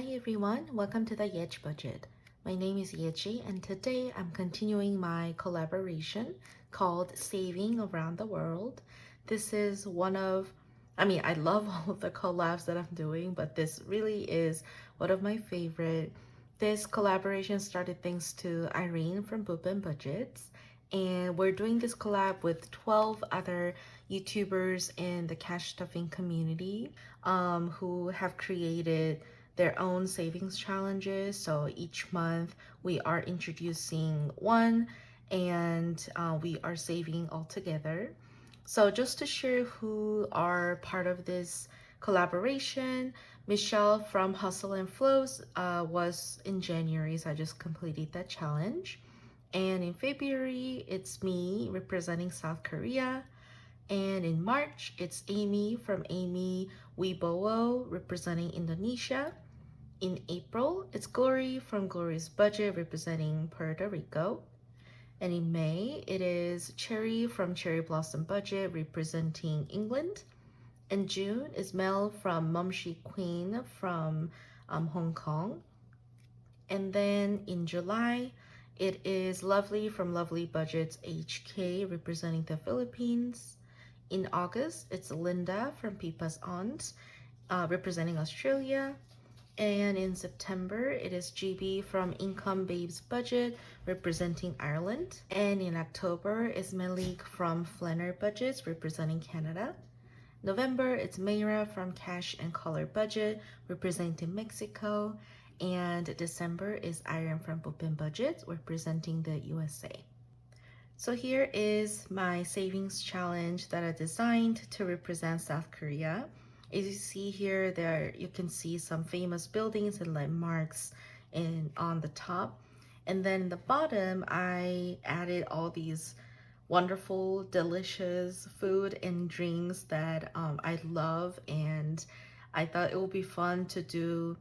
Hi everyone, welcome to the Yej Budget. My name is Yeji and today I'm continuing my collaboration called Saving Around the World. This is I love all of the collabs that I'm doing, but this really is one of my favorite. This collaboration started thanks to Irene from Yej Budgets, and we're doing this collab with 12 other YouTubers in the cash stuffing community who have created their own savings challenges. So each month we are introducing one and we are saving all together. So just to share who are part of this collaboration, Michelle from Hustle and Flows was in January, so I just completed that challenge. And in February, it's me representing South Korea. And in March, it's Amy from Amy Wibowo representing Indonesia. In April, it's Glory from Glory's Budget representing Puerto Rico. And in May, it is Cherry from Cherry Blossom Budget representing England. In June is Mel from Mumshi Queen from Hong Kong. And then in July, it is Lovely from Lovely Budgets HK representing the Philippines. In August, it's Linda from Pipa's Aunt representing Australia. And in September, it is GB from Income Babes Budget representing Ireland. And in October, it's Malik from Flanner Budgets representing Canada. November, it's Mayra from Cash and Color Budget representing Mexico. And December is Iron from Bupin Budget representing the USA. So here is my savings challenge that I designed to represent South Korea. As you see here, there you can see some famous buildings and landmarks on the top. And then the bottom, I added all these wonderful, delicious food and drinks that I love. And I thought it would be fun to do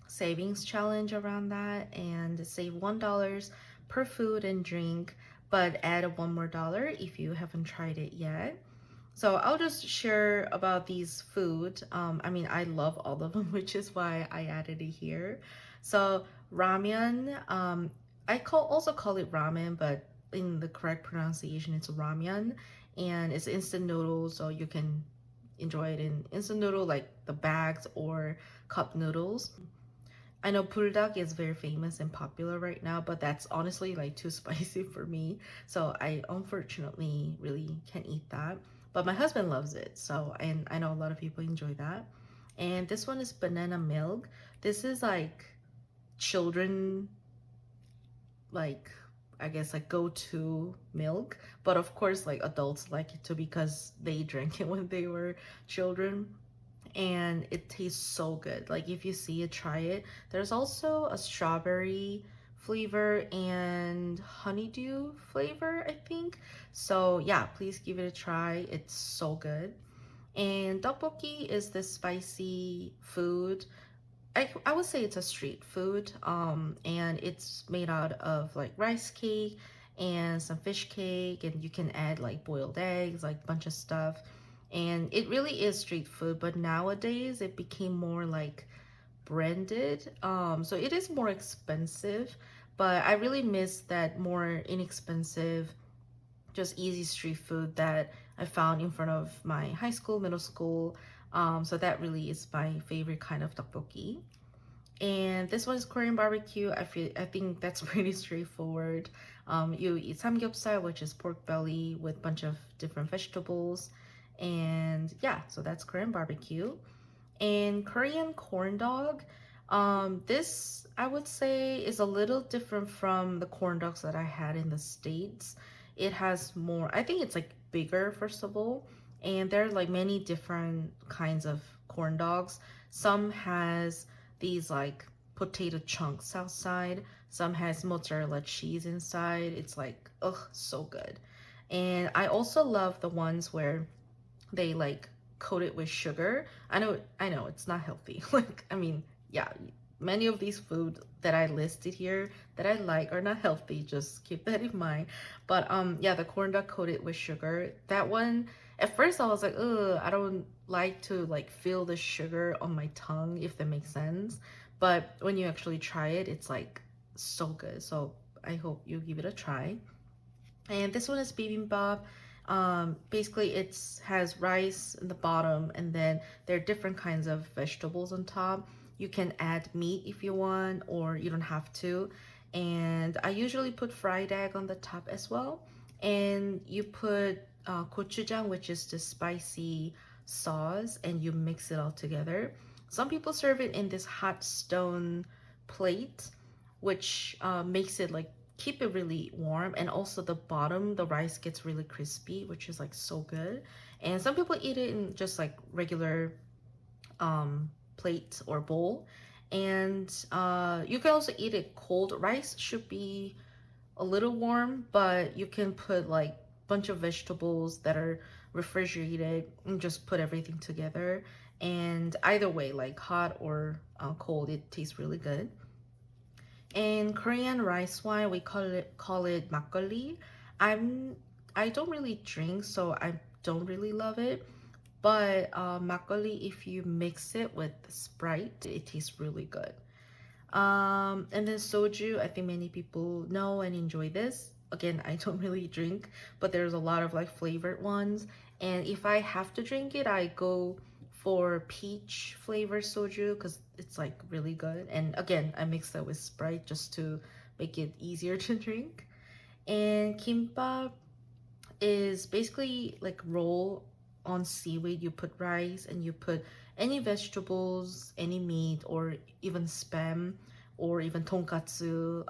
savings challenge around that and save $1 per food and drink, but add one more dollar if you haven't tried it yet. So I'll just share about these food. I love all of them, which is why I added it here. So ramen, also call it ramen, but in the correct pronunciation, it's ramyeon, and it's instant noodles, so you can enjoy it in instant noodle like the bags or cup noodles. I know buldak is very famous and popular right now, but that's honestly like too spicy for me. So I unfortunately really can't eat that. But my husband loves it, and I know a lot of people enjoy that. And this one is banana milk. This is like children, like I guess like go-to milk, but of course like adults like it too because they drank it when they were children. And it tastes so good. Like if you see it, try it. There's also a strawberry flavor and honeydew flavor, I think. So yeah, please give it a try. It's so good. And tteokbokki is this spicy food. I would say it's a street food. And it's made out of like rice cake and some fish cake, and you can add like boiled eggs, like a bunch of stuff. And it really is street food, but nowadays it became more like branded. So it is more expensive, but I really miss that more inexpensive, just easy street food that I found in front of my high school, middle school. So that really is my favorite kind of tteokbokki. And this one is Korean barbecue. I think that's pretty straightforward. You eat samgyeopsal, which is pork belly with a bunch of different vegetables. And yeah, so that's Korean barbecue. And Korean corn dog. This I would say is a little different from the corn dogs that I had in the States. It has more, I think it's like bigger first of all, and there are like many different kinds of corn dogs. Some has these like potato chunks outside, some has mozzarella cheese inside. It's like, ugh, so good. And I also love the ones where they like coat it with sugar. I know it's not healthy. Yeah, many of these food that I listed here that I like are not healthy. Just keep that in mind. But yeah, the corn dog coated with sugar. That one, at first I was like, ugh, I don't like to like feel the sugar on my tongue, if that makes sense. but when you actually try it, it's like so good. So I hope you give it a try. And this one is bibimbap. Basically, it has rice in the bottom, and then there are different kinds of vegetables on top. You can add meat if you want, or you don't have to. And I usually put fried egg on the top as well. And you put gochujang, which is the spicy sauce, and you mix it all together. Some people serve it in this hot stone plate, which makes it like keep it really warm, and also the bottom, the rice gets really crispy, which is like so good. And some people eat it in just like regular plate or bowl. And you can also eat it cold. Rice should be a little warm, but you can put like bunch of vegetables that are refrigerated and just put everything together. And either way, like hot or cold, it tastes really good. In Korean rice wine, we call it makgeolli. I'm I don't really drink, so I don't really love it. But makgeolli, if you mix it with Sprite, it tastes really good. And then soju, I think many people know and enjoy this. Again, I don't really drink, but there's a lot of like flavored ones. And if I have to drink it, I go for peach flavor soju because it's like really good. And again, I mix that with Sprite just to make it easier to drink. And kimbap is basically like roll on seaweed. You put rice and you put any vegetables, any meat, or even spam, or even tonkatsu,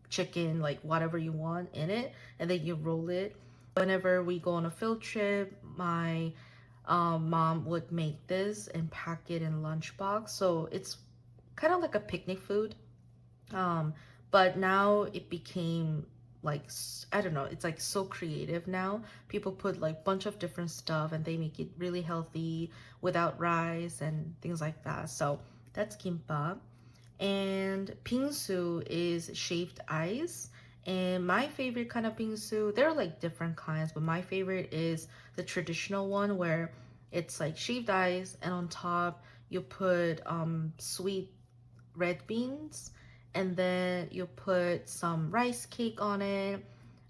chicken, like whatever you want in it, and then you roll it. Whenever we go on a field trip, my mom would make this and pack it in lunchbox. So it's kind of like a picnic food. Um, but now it became like I don't know, it's like so creative now. People put like bunch of different stuff and they make it really healthy without rice and things like that. So that's kimbap. And bingsu is shaved ice. And my favorite kind of bingsu, there are like different kinds, but my favorite is the traditional one where it's like shaved ice and on top you put sweet red beans, and then you put some rice cake on it,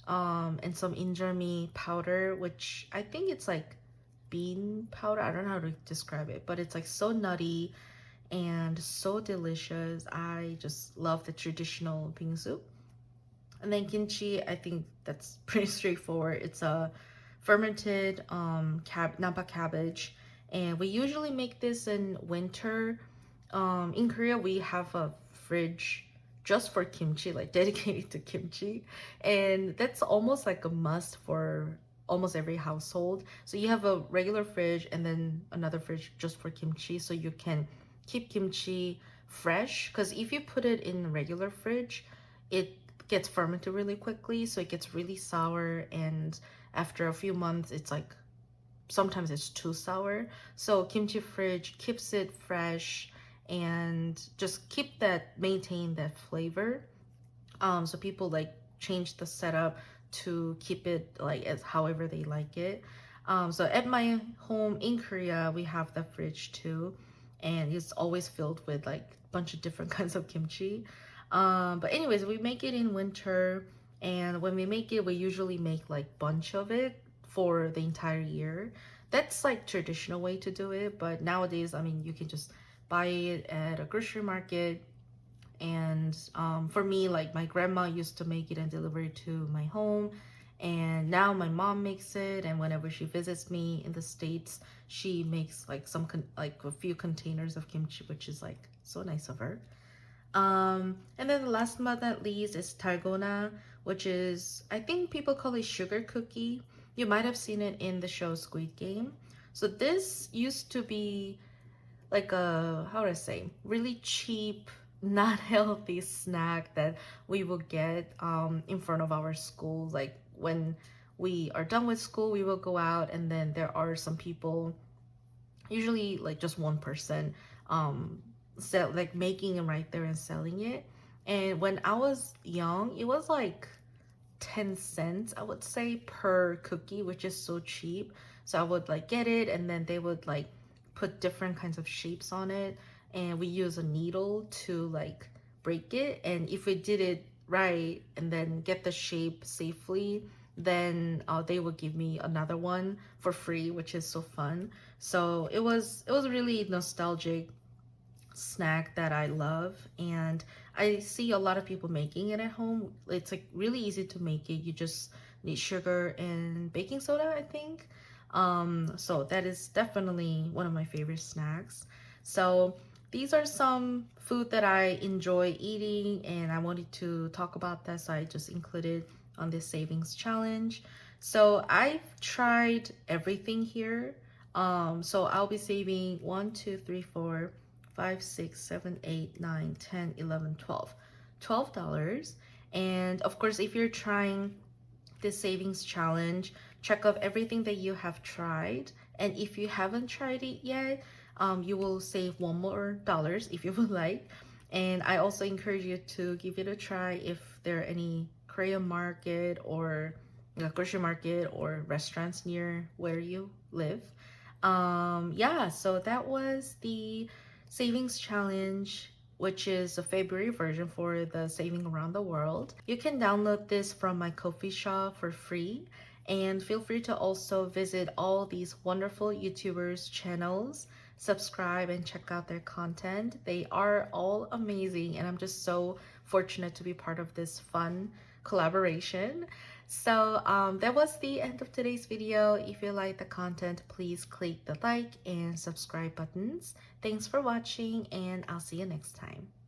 and some injami powder, which I think it's like bean powder. I don't know how to describe it, but it's like so nutty and so delicious. I just love the traditional bingsu. And then kimchi, I think that's pretty straightforward. It's a fermented napa cabbage, and we usually make this in winter. In Korea, we have a fridge just for kimchi, like dedicated to kimchi, and that's almost like a must for almost every household. So you have a regular fridge and then another fridge just for kimchi, so you can keep kimchi fresh. Because if you put it in a regular fridge, it gets fermented really quickly, so it gets really sour, and after a few months, it's like sometimes it's too sour. So kimchi fridge keeps it fresh and just maintain that flavor. So people like change the setup to keep it like as however they like it. So at my home in Korea, we have the fridge too, and it's always filled with like a bunch of different kinds of kimchi. But anyways, we make it in winter, and when we make it, we usually make like bunch of it for the entire year. That's like traditional way to do it, but nowadays, I mean, you can just buy it at a grocery market. And for me, like my grandma used to make it and deliver it to my home, and now my mom makes it. And whenever she visits me in the States, she makes like like a few containers of kimchi, which is like so nice of her. And then the last but not least is dalgona, which is, I think people call it sugar cookie. You might have seen it in the show Squid Game. So this used to be like a, how do I say, really cheap, not healthy snack that we will get in front of our school. Like when we are done with school, we will go out, and then there are some people, usually like just one person, sell like making it right there and selling it. And when I was young, it was like 10 cents, I would say, per cookie, which is so cheap. So I would like get it, and then they would like put different kinds of shapes on it, and we use a needle to like break it. And if we did it right and then get the shape safely, then they would give me another one for free, which is so fun. So it was really nostalgic snack that I love, and I see a lot of people making it at home. It's like really easy to make it. You just need sugar and baking soda, I think. So that is definitely one of my favorite snacks. So these are some food that I enjoy eating, and I wanted to talk about that, so I just included on this savings challenge. So I've tried everything here. So I'll be saving 1, 2, 3, 4, 5, 6, 7, 8, 9, 10, 11, 12. $12. And of course, if you're trying this savings challenge, check off everything that you have tried. And if you haven't tried it yet, you will save one more dollars if you would like. And I also encourage you to give it a try if there are any Korean market or grocery market or restaurants near where you live. Yeah, so that was the savings challenge, which is a February version for the saving around the world. You can download this from my Kofi shop for free, and feel free to also visit all these wonderful YouTubers channels, subscribe and check out their content. They are all amazing, and I'm just so fortunate to be part of this fun collaboration. So that was the end of today's video. If you like the content, please click the like and subscribe buttons. Thanks for watching, and I'll see you next time.